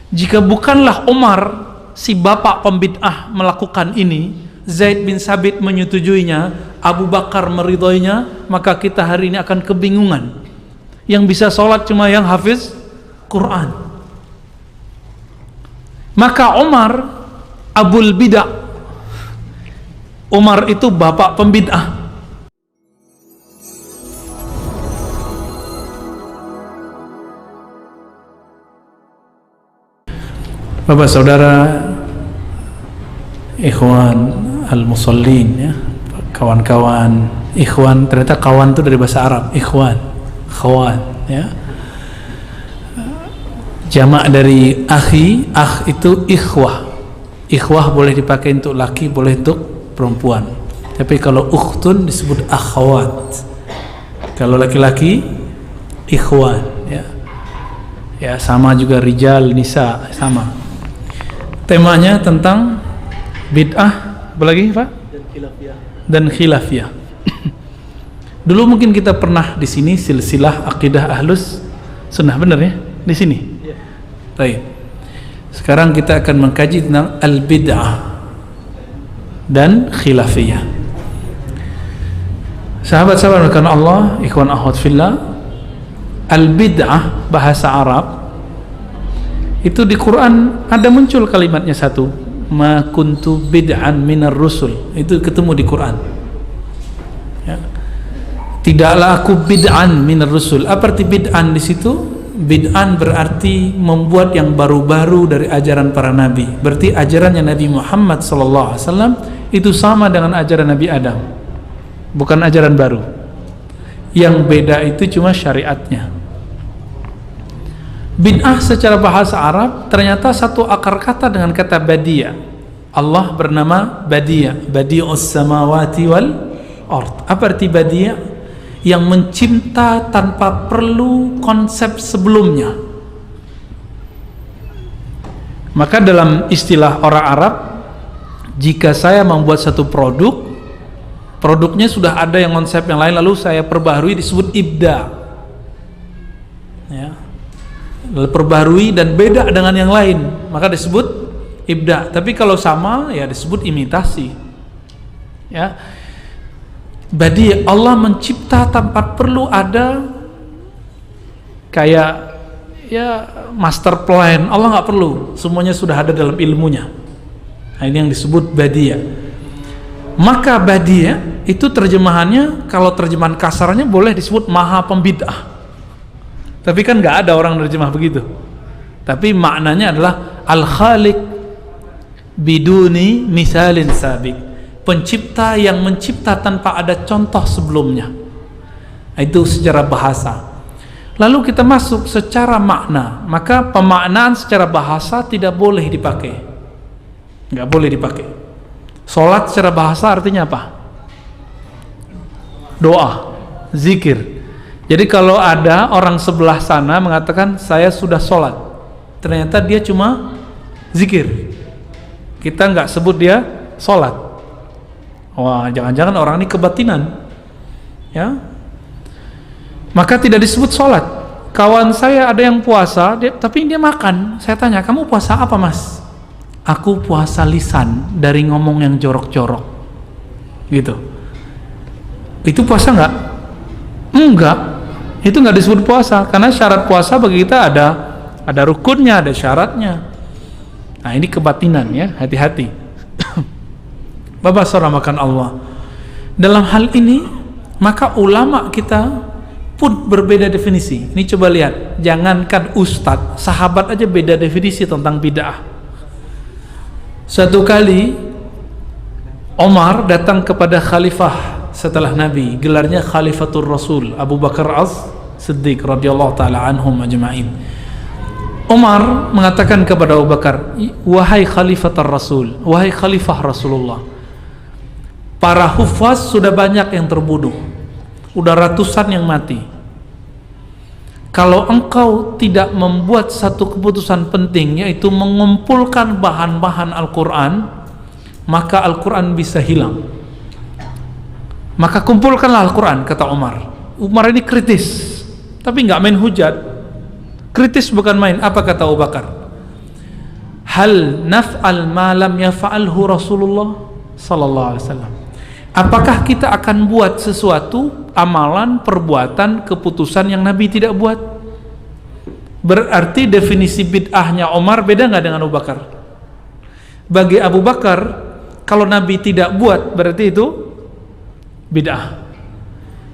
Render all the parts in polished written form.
Jika bukanlah Umar, si bapak pembid'ah, melakukan ini, Zaid bin Sabit menyetujuinya, Abu Bakar meridhoinya, maka kita hari ini akan kebingungan. Yang bisa sholat cuma yang hafiz Quran. Maka Umar Abul Bid'ah. Umar itu bapak pembid'ah. Bapak saudara, ikhwan al-musallin, ya, kawan-kawan, ikhwan, ternyata kawan itu dari bahasa Arab, ikhwan, khawan, ya. Jamak dari akhi, akh itu ikhwah. Ikhwah boleh dipakai untuk laki, boleh untuk perempuan. Tapi kalau ukhtun disebut akhwat. Kalau laki-laki ikhwan, ya. Ya, sama juga rijal, nisa, sama. Temanya tentang bid'ah, apa lagi Pak? Dan khilafiyah. Dulu mungkin kita pernah di sini silsilah akidah ahlus sunnah, benar ya? Di sini. Baik. Sekarang kita akan mengkaji tentang al-bid'ah dan khilafiyah. Sahabat-sahabat karena Allah, ikhwan akhwat fillah, al-bid'ah bahasa Arab itu di Quran ada muncul kalimatnya satu, ma kuntu bid'an minar rusul, itu ketemu di Quran, ya. Tidaklah aku bid'an minar rusul. Apa arti bid'an di situ? Bid'an berarti membuat yang baru-baru dari ajaran para nabi. Berarti ajarannya Nabi Muhammad SAW itu sama dengan ajaran Nabi Adam, bukan ajaran baru. Yang beda itu cuma syariatnya. Bid'ah secara bahasa Arab ternyata satu akar kata dengan kata badia. Allah bernama Badia, Badi'us samawati wal ard. Apa arti Badia? Yang mencipta tanpa perlu konsep sebelumnya. Maka dalam istilah orang Arab, jika saya membuat satu produk, produknya sudah ada yang konsep yang lain, lalu saya perbaharui, disebut ibda, ya. Perbaharui dan beda dengan yang lain, maka disebut ibda. Tapi kalau sama, ya disebut imitasi, ya. Badi, Allah mencipta tanpa perlu ada kayak ya master plan. Allah nggak perlu, semuanya sudah ada dalam ilmunya. Nah, ini yang disebut badia. Maka badia itu terjemahannya, kalau terjemahan kasarnya boleh disebut maha pembid'ah. Tapi kan nggak ada orang terjemah begitu. Tapi maknanya adalah al-khaliq biduni misalin sabiq, pencipta yang mencipta tanpa ada contoh sebelumnya. Itu secara bahasa. Lalu kita masuk secara makna. Maka pemaknaan secara bahasa tidak boleh dipakai, nggak boleh dipakai. Sholat secara bahasa artinya apa? Doa, zikir. Jadi kalau ada orang sebelah sana mengatakan saya sudah sholat, ternyata dia cuma zikir, kita nggak sebut dia sholat. Wah, jangan-jangan orang ini kebatinan, ya. Maka tidak disebut sholat. Kawan saya ada yang puasa, tapi dia makan. Saya tanya, kamu puasa apa mas? Aku puasa lisan, dari ngomong yang jorok-jorok, gitu. Itu puasa nggak? Enggak. Itu nggak disebut puasa, karena syarat puasa bagi kita ada rukunnya, ada syaratnya. Nah, ini kebatinan, ya, hati-hati. Bapak saudara makan Allah. Dalam hal ini, maka ulama kita pun berbeda definisi. Ini coba lihat, jangankan ustadz, sahabat aja beda definisi tentang bid'ah. Suatu kali Omar datang kepada khalifah setelah Nabi, gelarnya Khalifatul Rasul, Abu Bakar As-Siddiq radhiyallahu taala anhum ajma'in. Umar mengatakan kepada Abu Bakar, wahai Khalifatul Rasul, wahai Khalifah Rasulullah, para hufaz sudah banyak yang terbunuh, udah ratusan yang mati. Kalau engkau tidak membuat satu keputusan penting, yaitu mengumpulkan bahan-bahan Al-Quran, maka Al-Quran bisa hilang. Maka kumpulkanlah Al-Quran, kata Umar. Umar ini kritis, tapi nggak main hujat. Kritis bukan main. Apa kata Abu Bakar? hal naf'al ma lam yaf'alhu Rasulullah sallallahu alaihi wasallam. Apakah kita akan buat sesuatu amalan, perbuatan, keputusan yang Nabi tidak buat? Berarti definisi bid'ahnya Umar beda nggak dengan Abu Bakar? Bagi Abu Bakar, kalau Nabi tidak buat berarti itu bid'ah.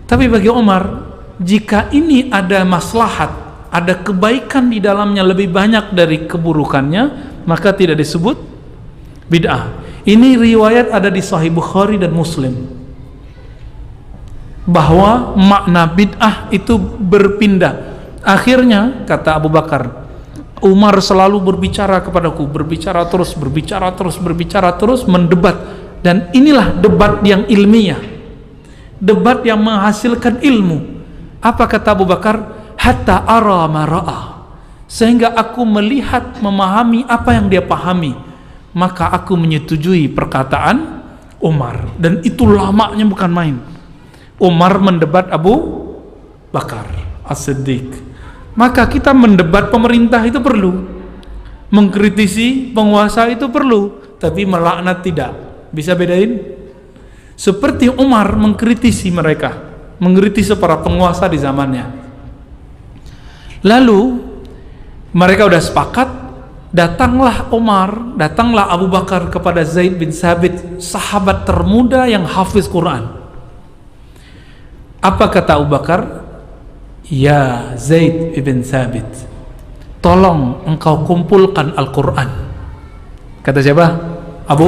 Tapi bagi Umar, jika ini ada maslahat, ada kebaikan di dalamnya lebih banyak dari keburukannya, maka tidak disebut bid'ah. Ini riwayat ada di Sahih Bukhari dan Muslim, bahwa makna bid'ah itu berpindah. Akhirnya kata Abu Bakar, Umar selalu berbicara kepadaku, berbicara terus, mendebat. Dan inilah debat yang ilmiah, debat yang menghasilkan ilmu. Apa kata Abu Bakar? Hatta ara ma ra'a, sehingga aku melihat, memahami apa yang dia pahami, maka aku menyetujui perkataan Umar. Dan itu lamanya bukan main. Umar mendebat Abu Bakar As-Siddiq. Maka kita mendebat pemerintah itu perlu, mengkritisi penguasa itu perlu, tapi melaknat tidak. Bisa bedain? Seperti Umar mengkritisi mereka, mengkritisi para penguasa di zamannya. Lalu mereka udah sepakat, datanglah Umar, datanglah Abu Bakar kepada Zaid bin Sabit, sahabat termuda yang hafiz Quran. Apa kata Abu Bakar? Ya Zaid bin Sabit, tolong engkau kumpulkan Al-Quran. Kata siapa? Abu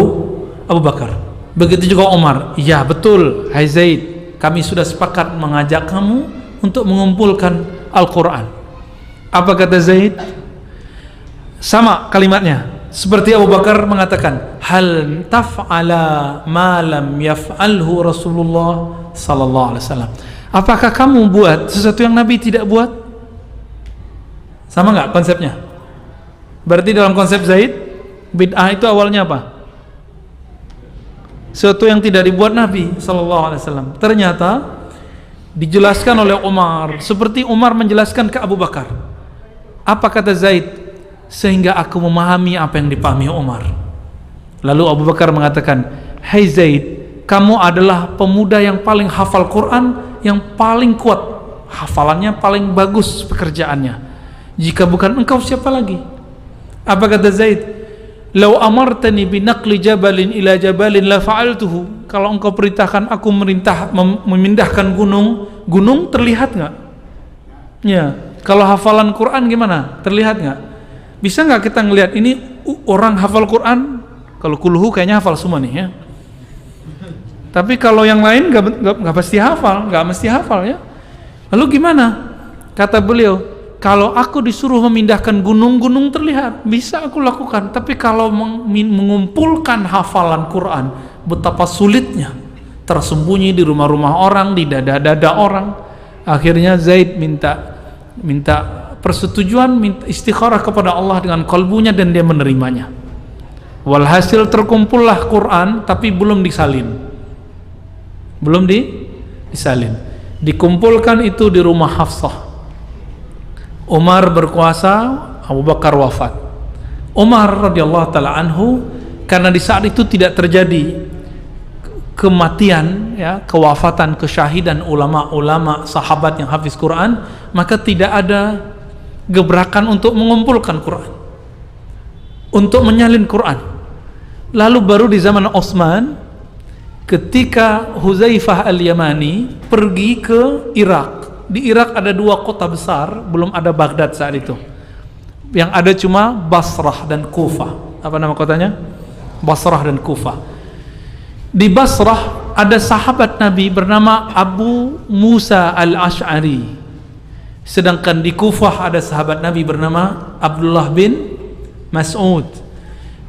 Bakar. Begitu juga Umar. Ya betul, hai Zaid, kami sudah sepakat mengajak kamu untuk mengumpulkan Al-Quran. Apa kata Zaid? Sama kalimatnya seperti Abu Bakar mengatakan, hal taf'ala ma lam yaf'alhu Rasulullah sallallahu alaihi wasallam. Apakah kamu buat sesuatu yang Nabi tidak buat? Sama nggak konsepnya? Berarti dalam konsep Zaid, bid'ah itu awalnya apa? Sesuatu yang tidak dibuat Nabi sallallahu alaihi wasallam. Ternyata dijelaskan oleh Umar, seperti Umar menjelaskan ke Abu Bakar. Apa kata Zaid? Sehingga aku memahami apa yang dipahami Umar. Lalu Abu Bakar mengatakan, hai Zaid, kamu adalah pemuda yang paling hafal Quran, yang paling kuat hafalannya, paling bagus pekerjaannya. Jika bukan engkau, siapa lagi? Apa kata Zaid? Lau amartani binaqli jabalin ila jabalin la fa'altuhu. Kalau engkau perintahkan aku memindahkan gunung terlihat nggak? Ya. Kalau hafalan Quran gimana? Terlihat nggak? Bisa nggak kita ngelihat ini orang hafal Quran? Kalau kulhu kayaknya hafal semua nih ya. Tapi kalau yang lain nggak pasti hafal, nggak mesti hafal ya. Lalu gimana? Kata beliau, kalau aku disuruh memindahkan gunung terlihat, bisa aku lakukan. Tapi kalau mengumpulkan hafalan Quran, betapa sulitnya, tersembunyi di rumah-rumah orang, di dada-dada orang. Akhirnya Zaid minta persetujuan, minta istikharah kepada Allah dengan kalbunya, dan dia menerimanya. Walhasil terkumpullah Quran, tapi belum disalin, disalin. Dikumpulkan itu di rumah Hafsah. Umar berkuasa, Abu Bakar wafat. Umar radhiyallahu taala anhu, karena di saat itu tidak terjadi kematian, ya, kewafatan, kesyahidan ulama-ulama sahabat yang hafiz Quran, maka tidak ada gebrakan untuk mengumpulkan Quran, untuk menyalin Quran. Lalu baru di zaman Utsman, ketika Huzaifah al-Yamani pergi ke Irak. Di Irak ada dua kota besar, belum ada Baghdad saat itu. Yang ada cuma Basrah dan Kufah. Apa nama kotanya? Basrah dan Kufah. Di Basrah ada sahabat Nabi bernama Abu Musa al-Ash'ari. Sedangkan di Kufah ada sahabat Nabi bernama Abdullah bin Mas'ud.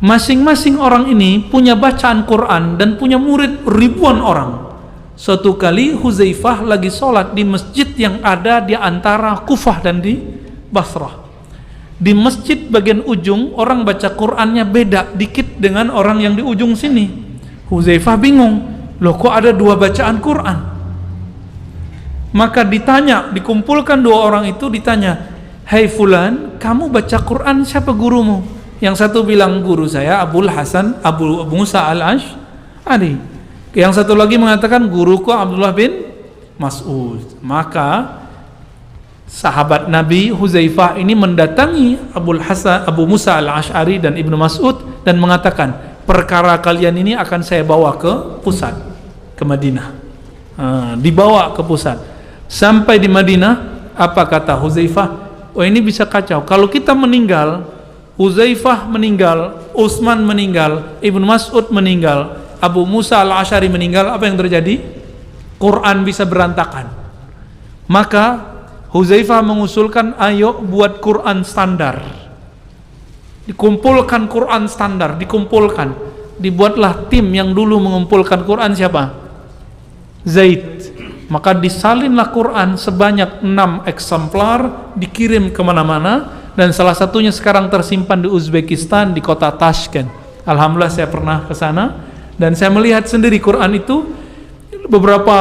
Masing-masing orang ini punya bacaan Quran dan punya murid ribuan orang. Suatu kali Huzaifah lagi sholat di masjid yang ada di antara Kufah dan di Basrah. Di masjid bagian ujung orang baca Qurannya beda dikit dengan orang yang di ujung sini. Huzaifah bingung, loh kok ada dua bacaan Quran? Maka ditanya, dikumpulkan dua orang itu, ditanya, hai fulan, kamu baca Quran, siapa gurumu? Yang satu bilang guru saya Abu Musa al-Ash'ari. Yang satu lagi mengatakan guruku Abdullah bin Mas'ud. Maka sahabat Nabi Huzaifah ini mendatangi Abu Musa al-Ash'ari dan Ibnu Mas'ud dan mengatakan, perkara kalian ini akan saya bawa ke pusat, ke Madinah. Dibawa ke pusat. Sampai di Madinah, apa kata Huzaifah? Oh, ini bisa kacau. Kalau kita meninggal, Huzaifah meninggal, Utsman meninggal, Ibnu Mas'ud meninggal, Abu Musa al-Ash'ari meninggal, apa yang terjadi? Quran bisa berantakan. Maka Huzaifah mengusulkan, ayo buat Quran standar. Dikumpulkan Quran standar, dikumpulkan. Dibuatlah tim yang dulu mengumpulkan Quran, siapa? Zaid. Maka disalinlah Quran sebanyak 6 eksemplar, dikirim kemana-mana, dan salah satunya sekarang tersimpan di Uzbekistan, di kota Tashkent. Alhamdulillah saya pernah ke sana dan saya melihat sendiri Quran itu. Beberapa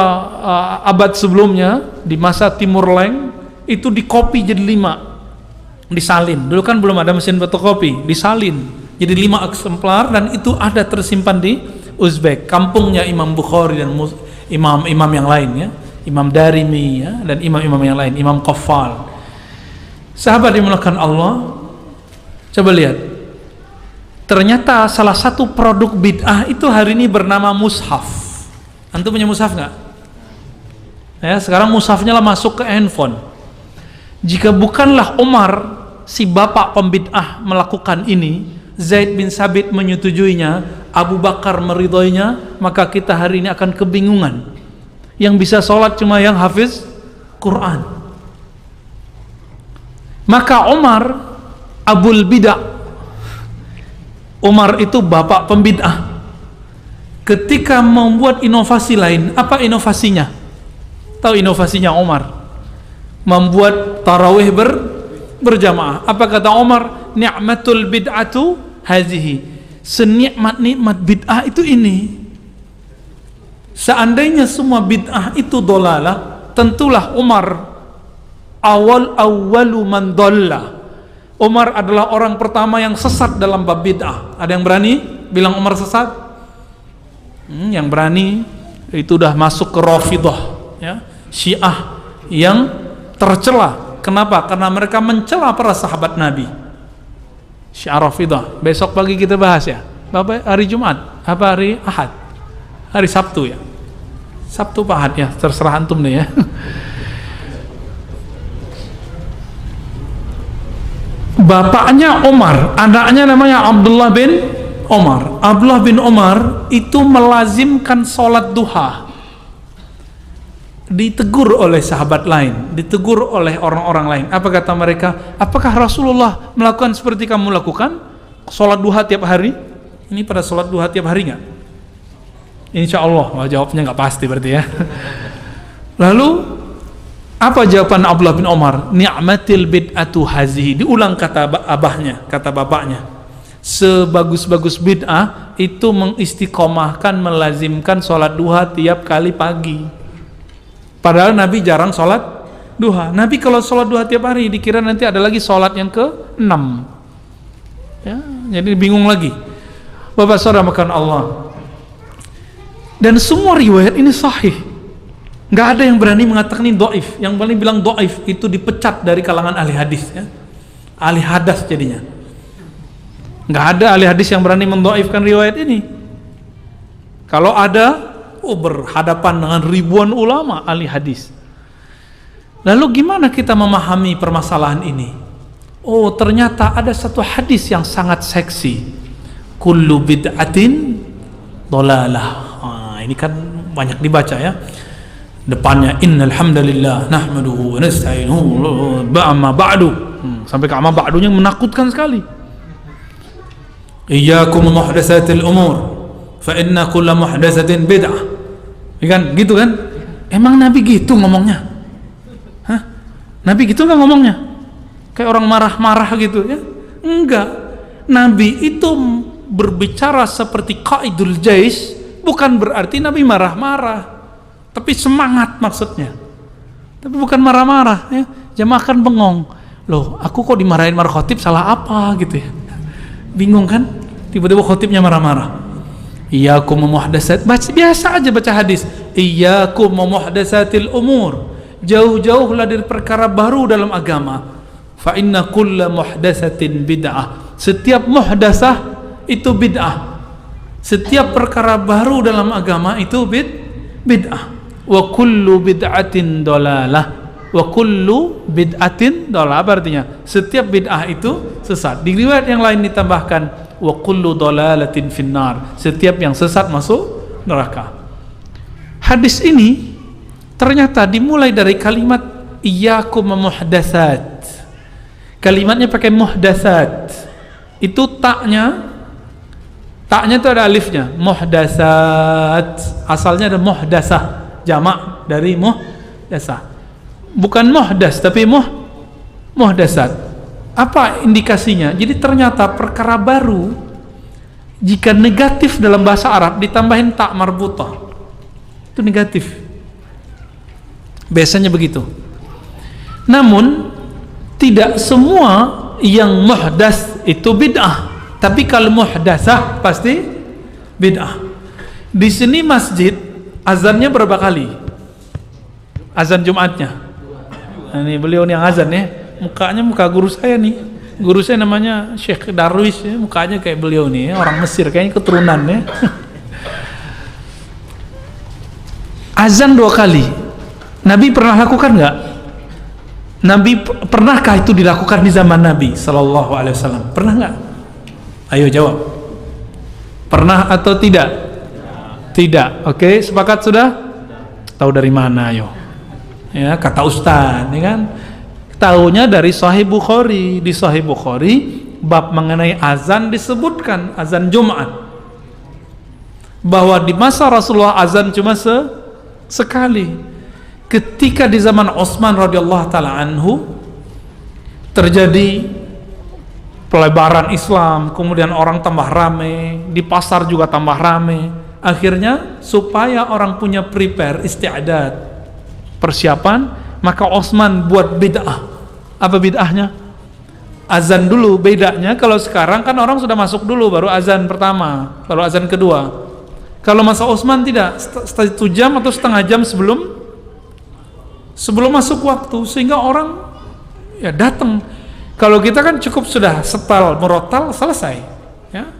abad sebelumnya di masa Timur Leng itu dikopi jadi 5, disalin. Dulu kan belum ada mesin fotokopi, disalin jadi 5 eksemplar, dan itu ada tersimpan di Uzbek, kampungnya Imam Bukhari dan imam-imam yang lain ya, Imam Darimi ya, dan imam-imam yang lain, Imam Qaffal. Sahabat dimulakan Allah, coba lihat, ternyata salah satu produk bid'ah itu hari ini bernama mushaf. Antum punya mushaf nggak? Ya, sekarang mushafnya lah masuk ke handphone. Jika bukanlah Umar, si bapak pembid'ah, melakukan ini, Zaid bin Sabit menyetujuinya, Abu Bakar meridhoinya, maka kita hari ini akan kebingungan. Yang bisa sholat cuma yang hafiz Quran. Maka Umar Abul Bid'ah, Umar itu bapak pembid'ah. Ketika membuat inovasi lain, apa inovasinya? Tahu inovasinya Umar? Membuat tarawih berjamaah. Apa kata Umar? Ni'matul bid'atu hazihi. Senikmat-nikmat bid'ah itu ini. Seandainya semua bid'ah itu dolalah, tentulah Umar awwalu man dhalla. Umar adalah orang pertama yang sesat dalam bab bid'ah. Ada yang berani bilang Umar sesat? Yang berani itu udah masuk ke Rafidah ya, Syiah yang tercela. Kenapa? Karena mereka mencela para sahabat Nabi. Syiah Rafidah. Besok pagi kita bahas ya. Bapak hari Jumat, apa hari Ahad? Hari Sabtu ya. Sabtu Pak Ahad ya, terserah antum deh ya. Bapaknya Umar, anaknya namanya Abdullah bin Umar. Abdullah bin Umar itu melazimkan sholat duha. Ditegur oleh sahabat lain, ditegur oleh orang-orang lain. Apa kata mereka? Apakah Rasulullah melakukan seperti kamu lakukan? Sholat duha tiap hari? Ini pada sholat duha tiap hari nggak? Insya Allah. Wah, jawabnya nggak pasti berarti ya. Lalu apa jawaban Abdullah bin Umar? Ni'matil bid'atu hazihi. Diulang kata abahnya, kata bapaknya. Sebagus-bagus bid'ah itu mengistiqomahkan, melazimkan sholat duha tiap kali pagi. Padahal Nabi jarang sholat duha. Nabi kalau sholat duha tiap hari dikira nanti ada lagi sholat yang ke-6 ya, jadi bingung lagi. Bapak saudara makan Allah, dan semua riwayat ini sahih. Nggak ada yang berani mengatakan ini do'if. Yang berani bilang do'if itu dipecat dari kalangan ahli hadis ya. Ahli hadas jadinya. Nggak ada ahli hadis yang berani mendoifkan riwayat ini. Kalau ada, berhadapan dengan ribuan ulama ahli hadis. Lalu gimana kita memahami permasalahan ini? Oh, ternyata ada satu hadis yang sangat seksi. Kullu bid'atin dhalalah. Ini kan banyak dibaca ya. Depannya innal hamdalillah nahmaduhu wa nasta'inuhu ba'ma ba'du. Sampai ke amma ba'dunya menakutkan sekali. Iyyakum muhdatsatil umur fa inna kulla muhdatsatin bid'ah. Kan gitu kan? Emang Nabi gitu ngomongnya? Hah? Nabi gitu enggak ngomongnya? Kayak orang marah-marah gitu ya? Enggak. Nabi itu berbicara seperti qaidul jais, bukan berarti Nabi marah-marah, tapi semangat maksudnya. Tapi bukan marah-marah ya. Jamaah kan bengong. Loh, aku kok dimarahin markhotib, salah apa gitu ya? Bingung kan? Tiba-tiba khotibnya marah-marah. Iyyakum muhdatsat, biasa aja baca hadis. Iyyakum muhdatsatil umur, jauh-jauhlah dari perkara baru dalam agama. Fa inna kulla muhdatsatin bid'ah, setiap muhdatsah itu bid'ah. Setiap perkara baru dalam agama itu bid'ah. Wa kullu bid'atin dalalah, wa kullu bid'atin dalalah, apa artinya? Setiap bid'ah itu sesat. Di riwayat yang lain ditambahkan wa kullu dalalatin finnar, setiap yang sesat masuk neraka. Hadis ini ternyata dimulai dari kalimat iyyakum muhdatsat. Kalimatnya pakai muhdatsat. Itu taknya itu ada alifnya, muhdatsat. Asalnya ada muhdatsah, jamak dari muhdatsah. Bukan muhdas tapi muhdatsat. Apa indikasinya? Jadi ternyata perkara baru jika negatif dalam bahasa Arab ditambahin tak marbutah itu negatif, biasanya begitu. Namun tidak semua yang muhdas itu bid'ah, tapi kalau muhdasah pasti bid'ah. Di sini masjid azannya berapa kali? Azan Jumatnya. Nah, ini beliau nih yang azan ya. Mukanya muka guru saya nih. Guru saya namanya Syekh Darwis ya. Mukanya kayak beliau nih ya. Orang Mesir kayaknya keturunan ya. Azan 2 kali. Nabi pernah lakukan nggak? Nabi pernahkah itu dilakukan di zaman Nabi Sallallahu Alaihi Wasallam? Pernah nggak? Ayo jawab. Pernah atau tidak? Tidak. Oke, sepakat sudah? Tahu dari mana ayo? Ya, kata Ustaz, ya kan? Tahunya dari Sahih Bukhari. Di Sahih Bukhari bab mengenai azan disebutkan, azan Jumat, bahwa di masa Rasulullah azan cuma sekali. Ketika di zaman Utsman radhiyallahu taala anhu terjadi pelebaran Islam, kemudian orang tambah rame, di pasar juga tambah rame. Akhirnya supaya orang punya prepare, isti'dad, persiapan, maka Utsman buat bid'ah. Apa bid'ahnya? Azan dulu. Bedanya kalau sekarang kan orang sudah masuk dulu baru azan pertama, baru azan kedua. Kalau masa Utsman tidak, 1 jam atau setengah jam sebelum masuk waktu, sehingga orang ya datang. Kalau kita kan cukup sudah setel murotal selesai ya,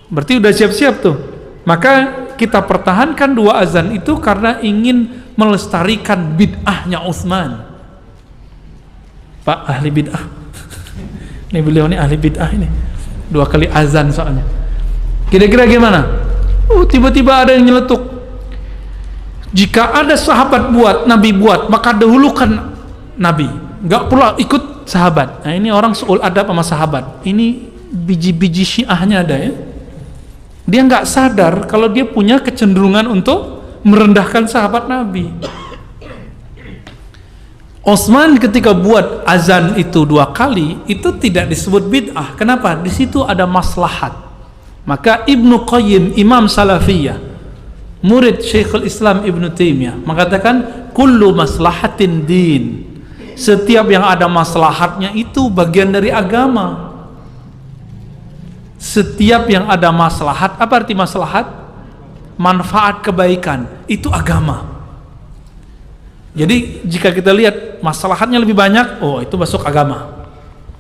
berarti udah siap-siap tuh. Maka kita pertahankan 2 azan itu karena ingin melestarikan bid'ahnya Utsman. Pak ahli bid'ah. Ini beliau ini ahli bid'ah ini. 2 kali azan soalnya. Kira-kira gimana? Tiba-tiba ada yang nyeletuk. Jika ada sahabat buat, Nabi buat, maka dahulukan Nabi. Enggak pula ikut sahabat. Nah, ini orang suul adab sama sahabat. Ini biji-biji Syiahnya ada ya. Dia nggak sadar kalau dia punya kecenderungan untuk merendahkan sahabat Nabi. Utsman ketika buat azan itu 2 kali itu tidak disebut bid'ah. Kenapa? Di situ ada maslahat. Maka Ibnu Qayyim, Imam Salafiyah, murid Syekhul Islam Ibnu Taimiyah, mengatakan kullu maslahatin din. Setiap yang ada maslahatnya itu bagian dari agama. Setiap yang ada maslahat, apa arti maslahat? Manfaat kebaikan, itu agama. Jadi jika kita lihat maslahatnya lebih banyak, oh itu masuk agama.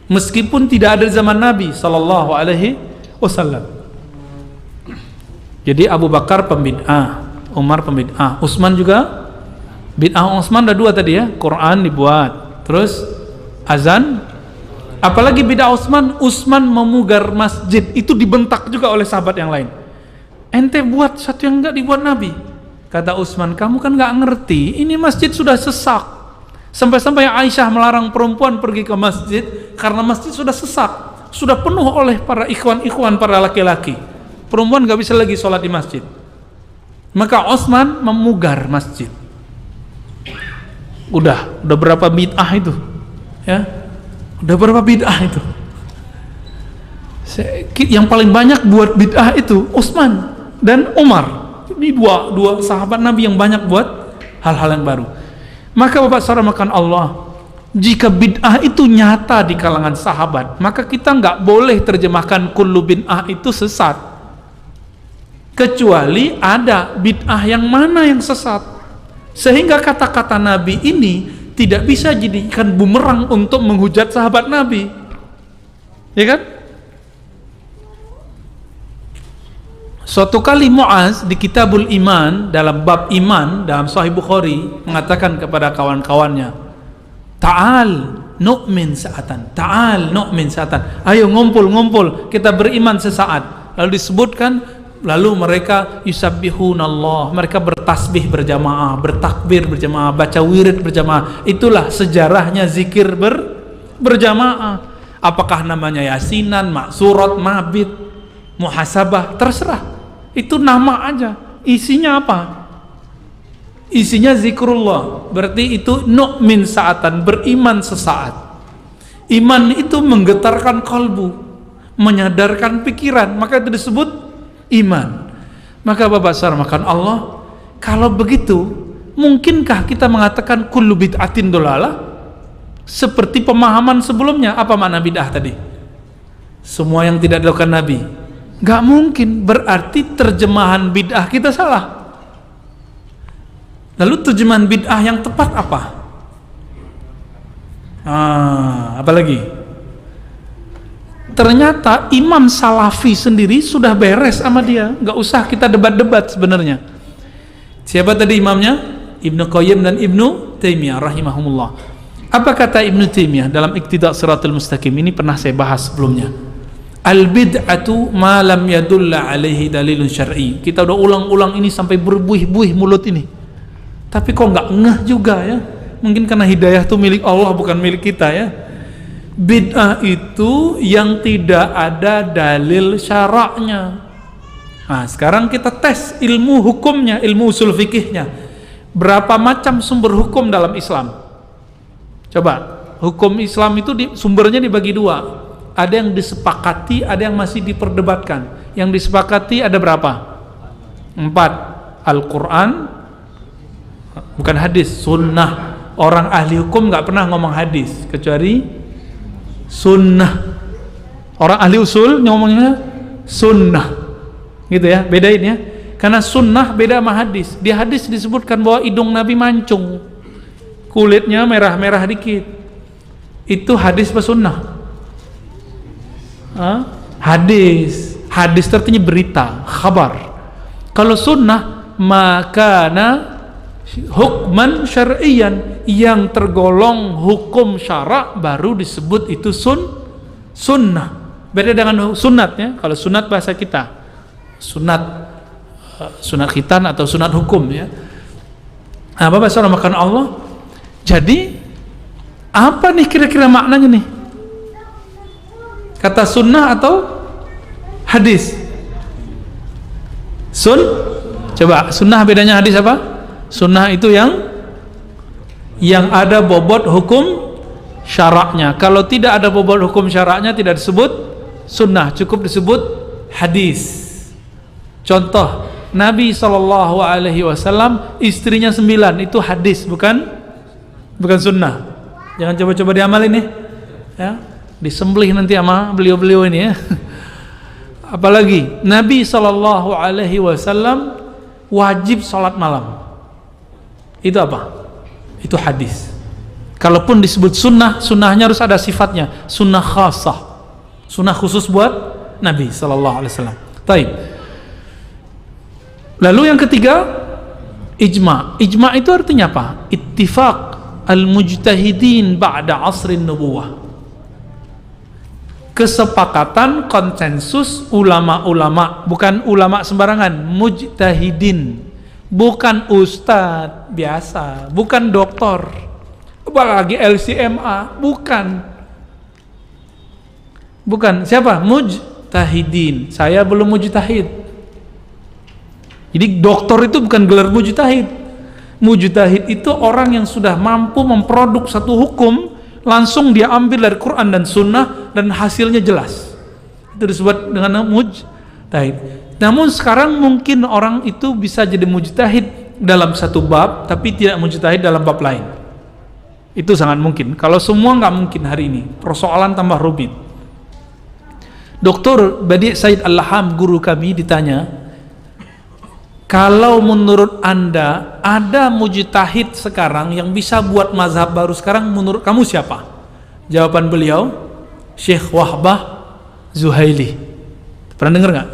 Meskipun tidak ada zaman Nabi Sallallahu Alaihi Wasallam. Jadi Abu Bakar pembid'ah, Umar pembid'ah, Utsman juga bid'ah. Utsman ada 2 tadi ya, Quran dibuat, terus azan. Apalagi bid'ah Utsman memugar masjid, itu dibentak juga oleh sahabat yang lain. Ente buat satu yang enggak dibuat Nabi. Kata Utsman, kamu kan enggak ngerti, ini masjid sudah sesak. Sampai-sampai Aisyah melarang perempuan pergi ke masjid karena masjid sudah sesak, sudah penuh oleh para ikhwan-ikhwan, para laki-laki. Perempuan enggak bisa lagi sholat di masjid. Maka Utsman memugar masjid. Udah berapa bid'ah itu? Ya. Udah berapa bid'ah itu? Yang paling banyak buat bid'ah itu Utsman dan Umar. Ini dua sahabat Nabi yang banyak buat hal-hal yang baru. Maka Bapak saudara makan Allah, Jika bid'ah itu nyata di kalangan sahabat, maka kita nggak boleh terjemahkan kullu bid'ah itu sesat, kecuali ada bid'ah yang mana yang sesat, sehingga kata-kata Nabi ini tidak bisa jadikan bumerang untuk menghujat sahabat Nabi, ya kan? Suatu kali Muaz di Kitabul Iman, dalam bab iman dalam Sahih Bukhari, mengatakan kepada kawan-kawannya, ta'al nu'min sa'atan, ta'al nu'min sa'atan, ayo ngumpul kita beriman sesaat. Lalu disebutkan, lalu mereka yusabbihunallah, mereka bertasbih berjamaah, bertakbir berjamaah, baca wirid berjamaah. Itulah sejarahnya zikir berjamaah. Apakah namanya yasinan, maksurat, mabit, muhasabah, terserah, itu nama aja. Isinya apa? Isinya zikrullah. Berarti itu nu'min sa'atan, beriman sesaat. Iman itu menggetarkan kalbu, menyadarkan pikiran, maka itu disebut iman. Maka Bapak sarmakan Allah, kalau begitu mungkinkah kita mengatakan kullu bid'atin dolalah seperti pemahaman sebelumnya? Apa makna bid'ah tadi? Semua yang tidak dilakukan Nabi. Gak mungkin, berarti terjemahan bid'ah kita salah. Lalu terjemahan bid'ah yang tepat apa? Apalagi? Ternyata Imam Salafi sendiri sudah beres sama dia, gak usah kita debat-debat sebenarnya. Siapa tadi imamnya? Ibnu Qayyim dan Ibnu Taimiyah rahimahumullah. Apa kata Ibnu Taimiyah dalam Iqtida' Shiratal Mustaqim? Ini pernah saya bahas sebelumnya. Al-bid'atu ma lam yadulla alaihi dalilun syar'i. Kita udah ulang-ulang ini sampai berbuih-buih mulut ini, tapi kok nggak ngeh juga ya. Mungkin karena hidayah itu milik Allah, bukan milik kita ya. Bid'ah itu yang tidak ada dalil syaraknya. Nah, sekarang kita tes ilmu hukumnya, ilmu usul fikihnya. Berapa macam sumber hukum dalam Islam? Coba, hukum Islam itu sumbernya dibagi dua. Ada yang disepakati, ada yang masih diperdebatkan. Yang disepakati ada berapa? 4. Al-Quran, bukan hadis, sunnah. Orang ahli hukum nggak pernah ngomong hadis kecuali sunnah. Orang ahli usul ngomongnya sunnah, gitu ya, bedain ya. Karena sunnah beda sama hadis. Di hadis disebutkan bahwa hidung Nabi mancung, kulitnya merah-merah dikit. Itu hadis apa sunnah? Hadis. Hadis artinya berita, khabar. Kalau sunnah, makana hukman syar'iyan, yang tergolong hukum syarak baru disebut itu sunnah. Beda dengan sunat ya. Kalau sunat bahasa kita, sunat khitan atau sunat hukum ya. Apa bahasa makan Allah? Jadi apa nih kira-kira maknanya nih? Kata sunnah atau hadis? Coba sunnah bedanya hadis apa? Sunnah itu yang ada bobot hukum syaraknya. Kalau tidak ada bobot hukum syaraknya tidak disebut sunnah, cukup disebut hadis. Contoh, Nabi SAW istrinya 9, itu hadis, bukan sunnah. Jangan coba-coba diamalin nih ya. Disembelih nanti sama beliau-beliau ini ya. Apalagi Nabi SAW wajib sholat malam. Itu apa? Itu hadis. Kalaupun disebut sunnah, sunnahnya harus ada sifatnya, sunnah khasah, sunnah khusus buat Nabi SAW. Taib. Lalu yang ketiga, ijma. Ijma itu artinya apa? Ittifaq al-mujtahidin ba'da asrin nubuwah. Kesepakatan, konsensus ulama-ulama, bukan ulama sembarangan, mujtahidin, bukan ustadz biasa, bukan doktor, apalagi LCMA, bukan siapa? Mujtahidin. Saya belum mujtahid. Jadi doktor itu bukan gelar mujtahid. Mujtahid itu orang yang sudah mampu memproduk satu hukum, langsung dia ambil dari Quran dan Sunnah dan hasilnya jelas. Itu disebut dengan mujtahid. Namun sekarang mungkin orang itu bisa jadi mujtahid dalam satu bab, tapi tidak mujtahid dalam bab lain. Itu sangat mungkin. Kalau semua nggak mungkin hari ini, persoalan tambah rumit. Dr. Badi' Said Al-Laham, guru kami, ditanya, kalau menurut Anda ada mujtahid sekarang yang bisa buat mazhab baru sekarang, menurut kamu siapa? Jawaban beliau, Syekh Wahbah Zuhaili. Pernah dengar nggak?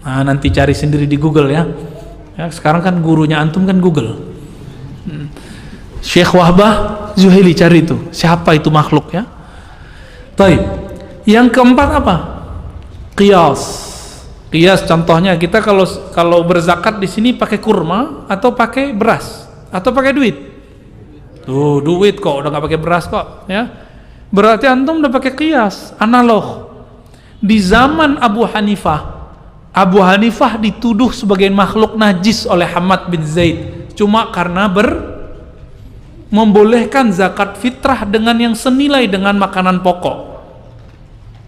Nah, nanti cari sendiri di Google ya. Sekarang kan gurunya antum kan Google. Syekh Wahbah Zuhaili, cari itu. Siapa itu makhluk ya? Baik. Yang keempat apa? Qiyas. Qiyas contohnya kita kalau berzakat di sini pakai kurma atau pakai beras atau pakai duit. Tuh, duit kok, udah nggak pakai beras kok ya. Berarti antum udah pakai qiyas, analog. Di zaman Abu Hanifah dituduh sebagai makhluk najis oleh Hamad bin Zaid cuma karena membolehkan zakat fitrah dengan yang senilai dengan makanan pokok.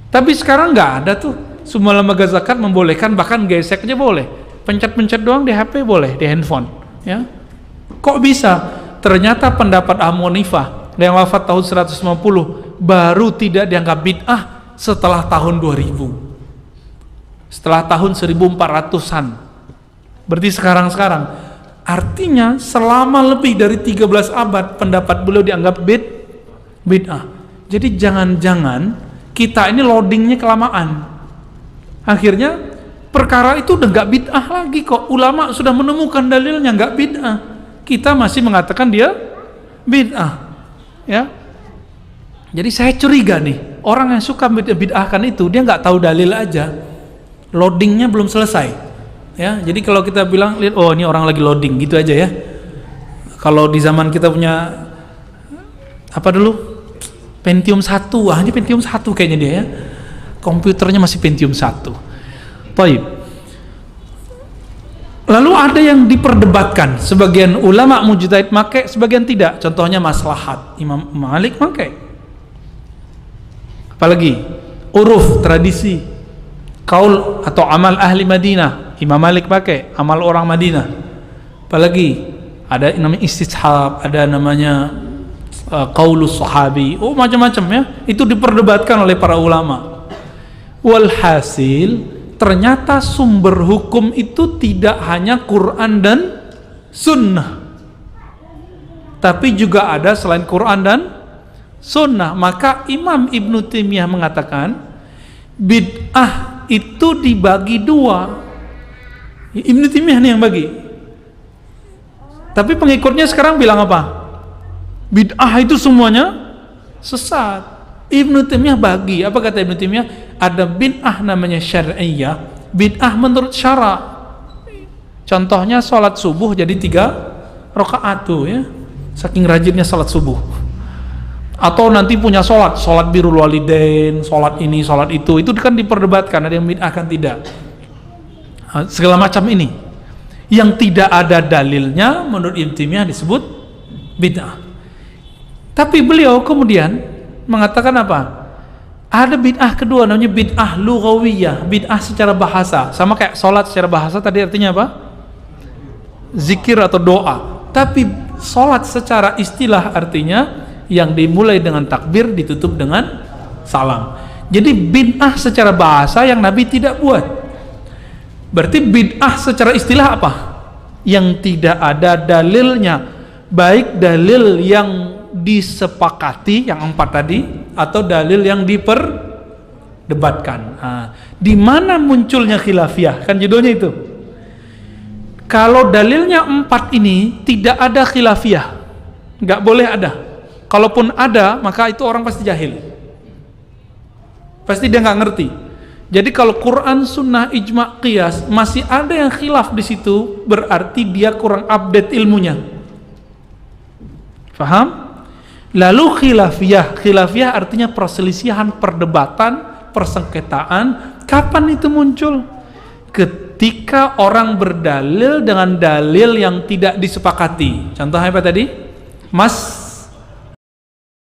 Tapi sekarang nggak ada tuh, semua lembaga zakat membolehkan, bahkan gesek aja boleh, pencet-pencet doang di HP boleh, di handphone ya. Kok bisa? Ternyata pendapat Abu Hanifah yang wafat tahun 150 baru tidak dianggap bid'ah setelah tahun 2000, setelah tahun 1400-an. Berarti sekarang artinya selama lebih dari 13 abad pendapat beliau dianggap bid'ah. Jadi jangan-jangan kita ini loadingnya kelamaan, akhirnya perkara itu udah nggak bid'ah lagi kok. Ulama sudah menemukan dalilnya nggak bid'ah, kita masih mengatakan dia bid'ah ya. Jadi saya curiga nih, orang yang suka bid'ahkan itu dia nggak tahu dalil aja, loadingnya belum selesai ya. Jadi kalau kita bilang, lihat, oh ini orang lagi loading gitu aja ya. Kalau di zaman kita punya apa dulu, Pentium 1, ini Pentium 1 kayaknya dia ya, komputernya masih Pentium 1. Baik. Lalu ada yang diperdebatkan, sebagian ulama mujtahid make, sebagian tidak. Contohnya maslahat, Imam Malik make. Apalagi uruf, tradisi, kaul atau amal ahli Madinah, Imam Malik pakai, amal orang Madinah. Apalagi ada namanya istishab, ada namanya qaulus sahabi, macam-macam ya. Itu diperdebatkan oleh para ulama. Walhasil ternyata sumber hukum itu tidak hanya Quran dan Sunnah, tapi juga ada selain Quran dan Sunnah. Maka Imam Ibnu Taimiyah mengatakan bid'ah itu dibagi dua. Ibnu Taimiyah nih yang bagi, tapi pengikutnya sekarang bilang apa? Bid'ah itu semuanya sesat. Ibnu Taimiyah bagi, apa kata Ibnu Taimiyah? Ada bid'ah namanya syar'iyyah, bid'ah menurut syara'. Contohnya sholat subuh jadi 3 rakaat tuh ya, saking rajinnya sholat subuh. Atau nanti punya sholat birrul walidain, sholat ini, sholat itu kan diperdebatkan, ada yang bid'ahkan tidak. Segala macam ini yang tidak ada dalilnya menurut Ibnu Taimiyah disebut bid'ah. Tapi beliau kemudian mengatakan apa? Ada bid'ah kedua namanya bid'ah lughawiyah, bid'ah secara bahasa. Sama kayak sholat secara bahasa tadi artinya apa? Zikir atau doa. Tapi sholat secara istilah artinya yang dimulai dengan takbir ditutup dengan salam. Jadi bid'ah secara bahasa yang Nabi tidak buat. Berarti bid'ah secara istilah apa? Yang tidak ada dalilnya, baik dalil yang disepakati yang 4 tadi atau dalil yang diperdebatkan. Di mana munculnya khilafiyah? Kan judulnya itu. Kalau dalilnya 4 ini tidak ada khilafiyah, nggak boleh ada. Kalaupun ada, maka itu orang pasti jahil, pasti dia nggak ngerti. Jadi kalau Quran, Sunnah, Ijma', Qiyas masih ada yang khilaf di situ, berarti dia kurang update ilmunya. Faham? Lalu khilafiyah artinya perselisihan, perdebatan, persengketaan. Kapan itu muncul? Ketika orang berdalil dengan dalil yang tidak disepakati. Contohnya apa tadi?